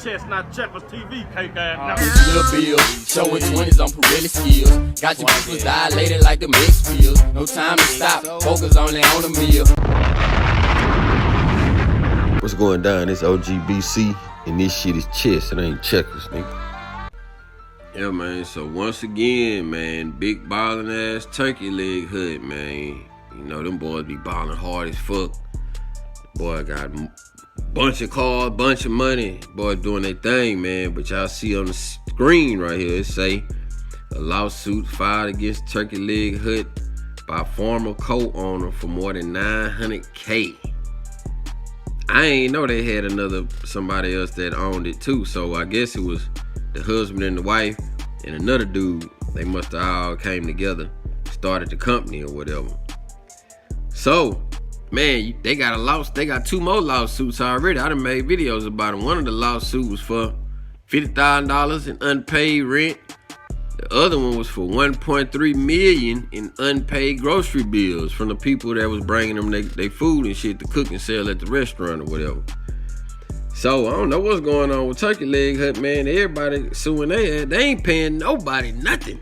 chestnut checkers TV cake ass. Little bills, showing 20s on Pirelli skills. Got your pupils dilated like the mixed fields. No time to stop, focus only on the meal. What's going down? It's OGBC, and this shit is chess. It ain't checkers, nigga. Yeah, man. So once again, man, big ballin' ass turkey leg hood, man. You know them boys be ballin' hard as fuck. Boy, got bunch of cars, bunch of money. Boy, doing their thing, man. But y'all see on the screen right here, it say a lawsuit filed against Turkey Leg Hut by former co-owner for more than $900K. I ain't know they had somebody else that owned it too. So I guess it was the husband and the wife and another dude. They must have all came together, started the company or whatever. So, man, they got two more lawsuits already. I done made videos about them. One of the lawsuits was for $50,000 in unpaid rent. The other one was for $1.3 million in unpaid grocery bills from the people that was bringing them their food and shit to cook and sell at the restaurant or whatever. So, I don't know what's going on with Turkey Leg Hut, man. Everybody suing they ain't paying nobody nothing.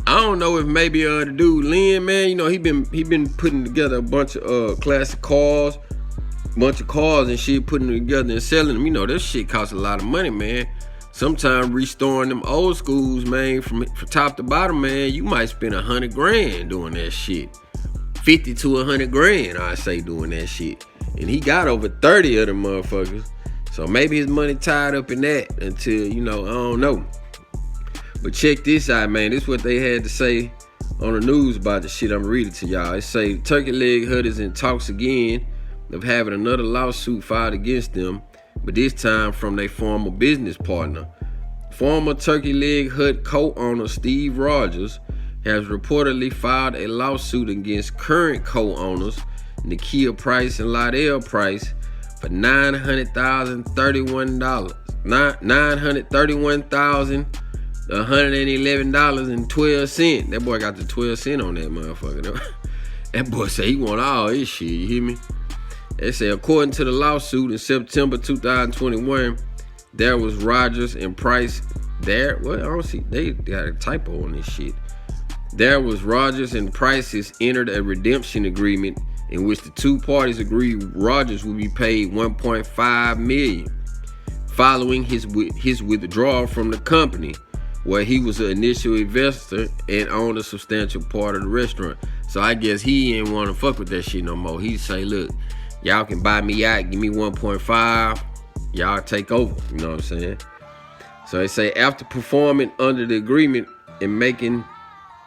I don't know if maybe the dude Lynn, man, you know, he been putting together a bunch of classic cars, and shit, putting them together and selling them. You know, this shit costs a lot of money, man. Sometimes restoring them old schools, man, from top to bottom, man, you might spend $100,000 doing that shit. 50 to 100 grand, I say, doing that shit. And he got over 30 of them motherfuckers. So maybe his money tied up in that until, you know, I don't know. But check this out, man. This is what they had to say on the news about the shit. I'm reading to y'all. It say Turkey Leg Hut is in talks again of having another lawsuit filed against them, but this time from their former business partner. Former Turkey Leg Hut co-owner Steve Rogers has reportedly filed a lawsuit against current co-owners Nakia Price and Lydell Price for $931,111.12. That boy got the 12 cent on that motherfucker. That boy say he want all his shit, you hear me? They say according to the lawsuit in September 2021, there was Rogers and Price there. Well, I don't see, they got a typo on this shit. There was Rogers and Price's entered a redemption agreement in which the two parties agreed Rogers would be paid $1.5 million following his withdrawal from the company, where he was an initial investor and owned a substantial part of the restaurant. So I guess he ain't want to fuck with that shit no more. He say, look, y'all can buy me out, give me 1.5, y'all take over, you know what I'm saying? So they say after performing under the agreement and making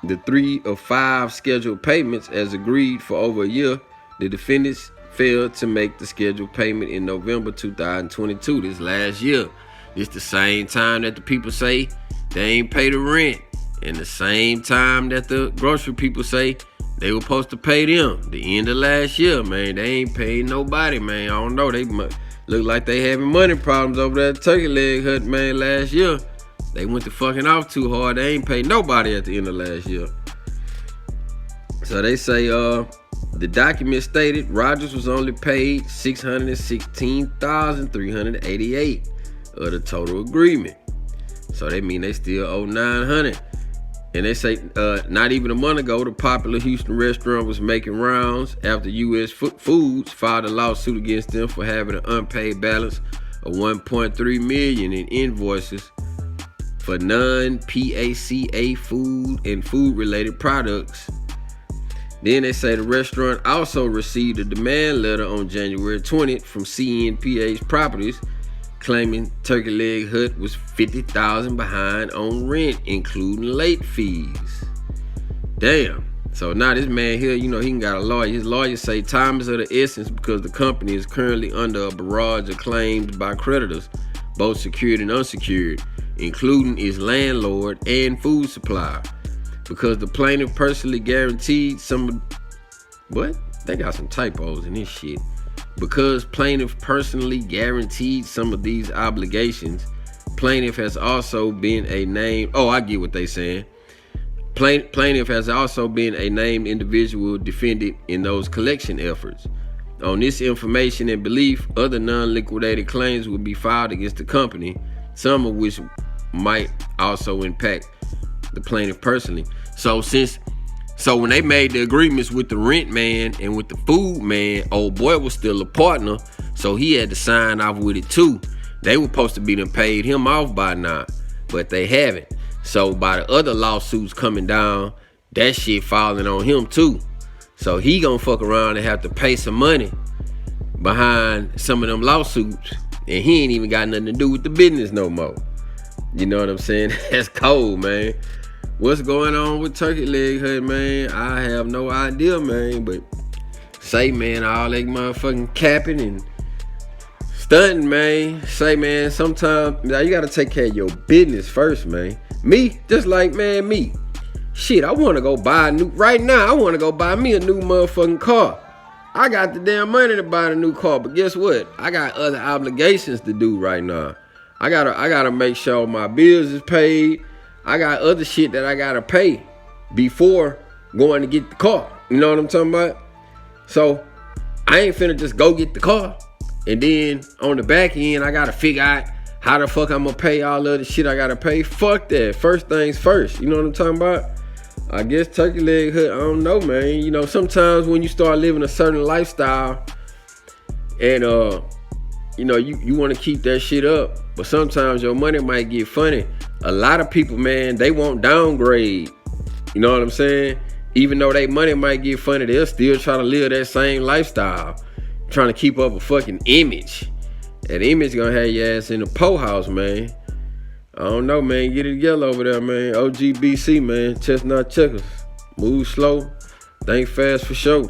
the 3 of 5 scheduled payments as agreed for over a year, the defendants failed to make the scheduled payment in November 2022, this last year. It's the same time that the people say they ain't pay the rent, and the same time that the grocery people say they were supposed to pay them. The end of last year, man, they ain't paid nobody, man. I don't know, they look like they having money problems over there at Turkey Leg Hut, man, last year. They went to fucking off too hard. They ain't paid nobody at the end of last year. So they say, the document stated Rogers was only paid $616,388 of the total agreement. So they mean they still owe $900. And they say not even a month ago, the popular Houston restaurant was making rounds after U.S. Foods filed a lawsuit against them for having an unpaid balance of $1.3 million in invoices for non-PACA food and food-related products. Then they say the restaurant also received a demand letter on January 20th from CNPH Properties claiming Turkey Leg Hut was $50,000 behind on rent, including late fees. Damn. So now this man here, you know, he got a lawyer. His lawyer say time is of the essence because the company is currently under a barrage of claims by creditors, both secured and unsecured, including its landlord and food supplier. Because the plaintiff personally guaranteed what? They got some typos in this shit. Because plaintiff personally guaranteed some of these obligations, plaintiff has also been a named, I get what they saying. Plaintiff has also been a named individual defendant in those collection efforts. On this information and belief, other non-liquidated claims will be filed against the company, some of which might also impact the plaintiff personally. So when they made the agreements with the rent man and with the food man, old boy was still a partner, so he had to sign off with it too. They were supposed to be done paid him off by now, but they haven't. So by the other lawsuits coming down, that shit falling on him too. So he gonna fuck around and have to pay some money behind some of them lawsuits, and he ain't even got nothing to do with the business no more. You know what I'm saying? That's cold, man. What's going on with Turkey Leg Hut, man? I have no idea, man. But say, man, all that motherfucking capping and stunting, man. Say, man, sometimes now you gotta take care of your business first, man. Me, just like, man, me. Shit, I wanna go buy right now, I wanna go buy me a new motherfucking car. I got the damn money to buy a new car, but guess what? I got other obligations to do right now. I gotta make sure my bills is paid. I got other shit that I gotta pay before going to get the car. You know what I'm talking about? So I ain't finna just go get the car, and then on the back end I gotta figure out how the fuck I'm gonna pay all the other shit I gotta pay. Fuck that. First things first. You know what I'm talking about? I guess Turkey Leg Hut, I don't know, man. You know, sometimes when you start living a certain lifestyle and you know, you want to keep that shit up, but sometimes your money might get funny. A lot of people, man, they won't downgrade. You know what I'm saying? Even though their money might get funny, they'll still try to live that same lifestyle, trying to keep up a fucking image. That image gonna have your ass in the po house, man. I don't know, man. Get it together over there, man. OGBC, man. Chestnut checkers. Move slow. Think fast for sure.